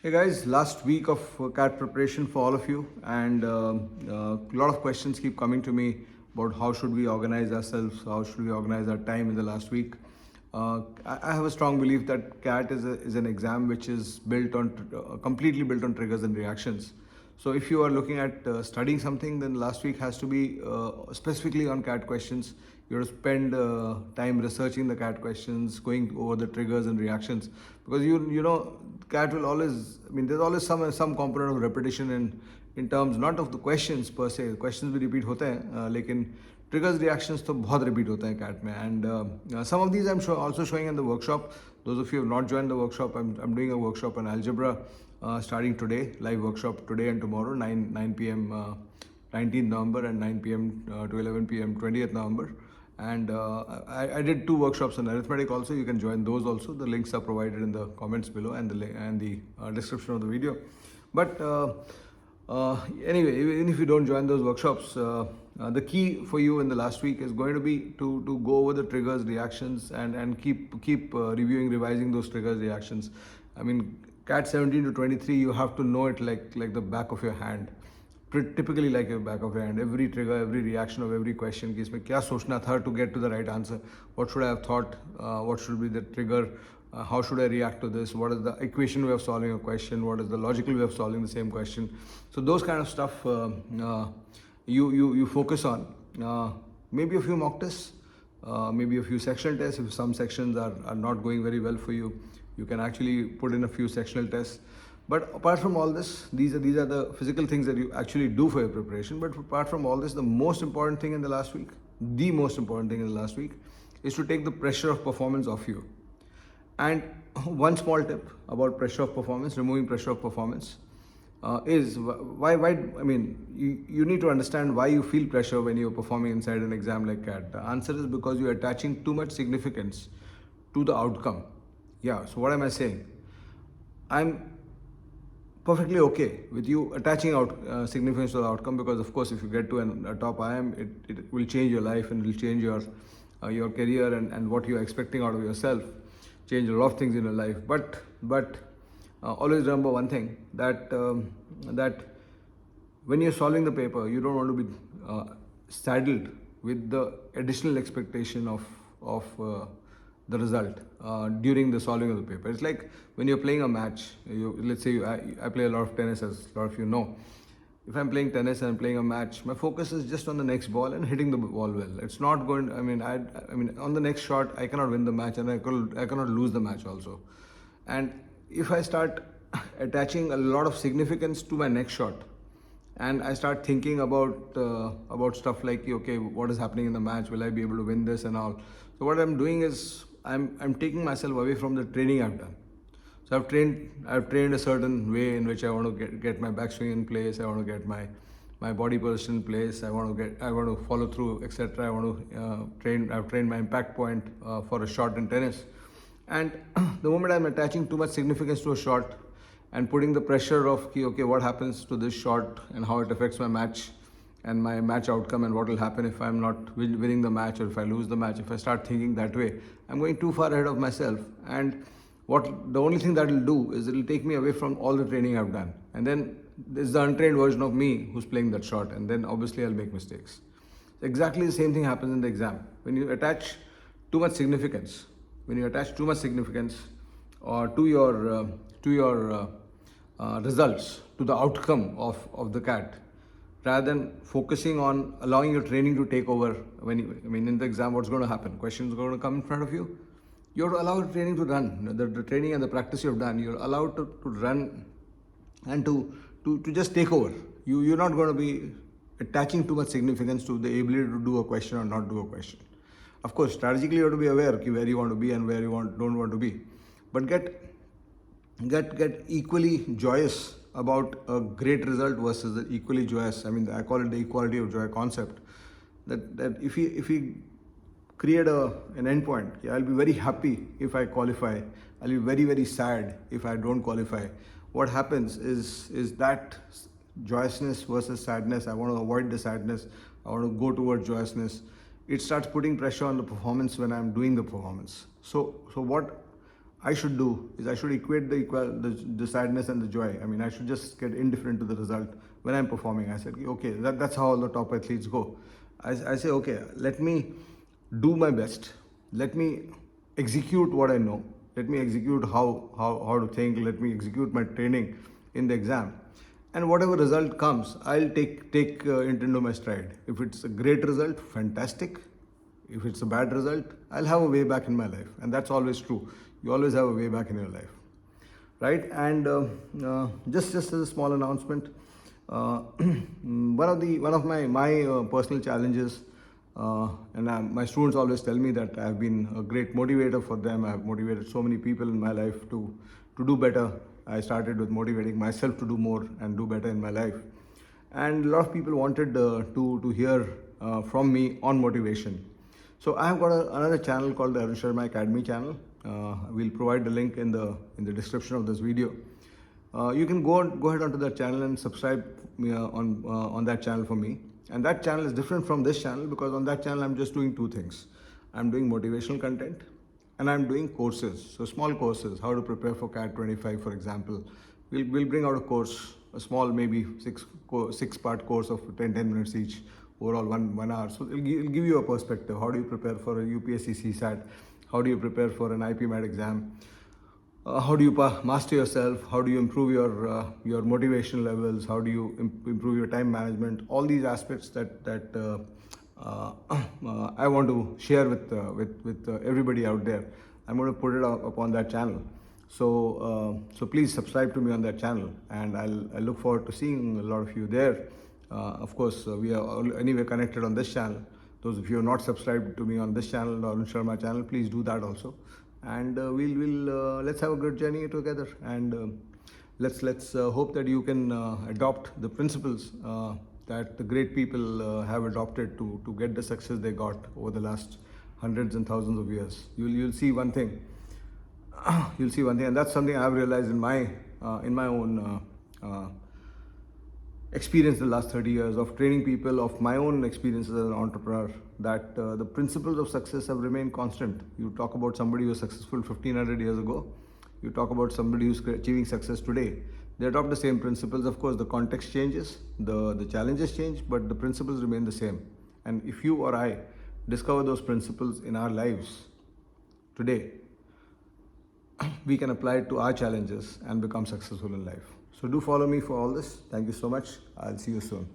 Hey guys, last week of CAT preparation for all of you, and a lot of questions keep coming to me about how should we organize ourselves, how should we organize our time in the last week. I have a strong belief that CAT is an exam which is built on completely built on triggers and reactions. So if you are looking at studying something, then last week has to be specifically on CAT questions. You have to spend time researching the CAT questions, going over the triggers and reactions, because you know CAT will always. I mean, there's always some component of repetition in terms not of the questions per se. Questions भी repeat होते हैं, लेकिन triggers reactions तो बहुत repeat होते हैं CAT में. And some of these I'm also showing in the workshop. Those of you who have not joined the workshop, I'm doing a workshop on algebra starting today, live workshop today and tomorrow, 9 p.m. 19th November and 9 p.m. To 11 p.m. 20th November. And I did 2 workshops on arithmetic also. You can join those also. The links are provided in the comments below and the description of the video. But anyway, even if you don't join those workshops, the key for you in the last week is going to be to go over the triggers, reactions, and keep reviewing, revising those triggers, reactions. I mean, CAT 17 to 23, you have to know it like the back of your hand. Typically like a back of your hand. Every trigger, every reaction of every question कि इसमें क्या सोचना था to get to the right answer. What should I have thought? What should be the trigger? How should I react to this? What is the equation way of solving a question? What is the logical way of solving the same question? So those kind of stuff you focus on. Maybe a few mock tests, maybe a few sectional tests. If some sections are not going very well for you, you can actually put in a few sectional tests. But apart from all this, these are the physical things that you actually do for your preparation. But apart from all this, the most important thing in the last week, is to take the pressure of performance off you. And one small tip about pressure of performance, removing pressure of performance, is why. I mean, you need to understand why you feel pressure when you're performing inside an exam like CAT. The answer is because you're attaching too much significance to the outcome. Yeah. So what am I saying? I'm perfectly okay with you attaching significance to the outcome, because of course if you get to a top IIM, it will change your life and it will change your career and what you're expecting out of yourself, change a lot of things in your life. But always remember one thing, that when you're solving the paper, you don't want to be saddled with the additional expectation of the result during the solving of the paper. It's like when you're playing a match. Let's say I play a lot of tennis, as a lot of you know. If I'm playing tennis and I'm playing a match, my focus is just on the next ball and hitting the ball well. It's not going. I mean, on the next shot, I cannot win the match, and I cannot lose the match also. And if I start attaching a lot of significance to my next shot, and I start thinking about stuff like, okay, what is happening in the match? Will I be able to win this and all? So what I'm doing is I'm taking myself away from the training I've done. So I've trained a certain way in which I want to get my backswing in place. I want to get my body position in place. I want to follow through, etc. I want to I've trained my impact point for a shot in tennis. And the moment I'm attaching too much significance to a shot and putting the pressure of, okay, what happens to this shot and how it affects my match and my match outcome, and what will happen if I'm not winning the match, or if I lose the match. If I start thinking that way, I'm going too far ahead of myself. And the only thing that will do is it will take me away from all the training I've done. And then there's the untrained version of me who's playing that shot, and then obviously I'll make mistakes. Exactly the same thing happens in the exam. When you attach too much significance, or to your results, to the outcome of the CAT, rather than focusing on allowing your training to take over. In the exam, what's going to happen? Questions are going to come in front of you. You have to allow your training to run. The training and the practice you've done, you're allowed to run and to just take over. You're not going to be attaching too much significance to the ability to do a question or not do a question. Of course, strategically you have to be aware of where you want to be and where you don't want to be. But get equally joyous about a great result versus the equally joyous. I call it the equality of joy concept. That if we create an endpoint, I'll be very happy if I qualify. I'll be very, very sad if I don't qualify. What happens is that joyousness versus sadness. I want to avoid the sadness. I want to go towards joyousness. It starts putting pressure on the performance when I'm doing the performance. So what I should do is I should equate the sadness and the joy. I mean, I should just get indifferent to the result when I'm performing. I said, okay, that's how all the top athletes go. I say, okay, let me do my best. Let me execute what I know. Let me execute how to think. Let me execute my training in the exam. And whatever result comes, I'll take it into my stride. If it's a great result, fantastic. If it's a bad result, I'll have a way back in my life, and that's always true. You always have a way back in your life, right? And just as a small announcement, one of my personal challenges, my students always tell me that I've been a great motivator for them. I've motivated so many people in my life to do better. I started with motivating myself to do more and do better in my life, and a lot of people wanted to hear from me on motivation. So I have got another channel called the Arun Sharma Academy channel. We'll provide the link in the description of this video. You can go ahead onto that channel and subscribe on that channel for me. And that channel is different from this channel because on that channel I'm just doing two things. I'm doing motivational content and I'm doing courses. So small courses, how to prepare for CAT 25, for example. We'll bring out a course, a small maybe six-part course of 10 minutes each, overall 1 hour. So it'll give you a perspective. How do you prepare for a UPSC CSAT? How do you prepare for an IP-MAT exam? How do you master yourself? How do you improve your motivation levels? How do you improve your time management? All these aspects that I want to share with everybody out there. I'm going to put it up on that channel. So please subscribe to me on that channel, and I look forward to seeing a lot of you there. Of course, we are anyway connected on this channel. Those of you who are not subscribed to me on this channel, the Arun Sharma channel, please do that also. And let's have a good journey together. And let's hope that you can adopt the principles that the great people have adopted to get the success they got over the last hundreds and thousands of years. You'll see one thing. You'll see one thing, and that's something I've realized in my own experience in the last 30 years of training people, of my own experiences as an entrepreneur, that the principles of success have remained constant. You talk about somebody who was successful 1500 years ago, you talk about somebody who's achieving success today. They adopt the same principles. Of course, the context changes, the challenges change, but the principles remain the same. And if you or I discover those principles in our lives today, we can apply it to our challenges and become successful in life. So do follow me for all this. Thank you so much. I'll see you soon.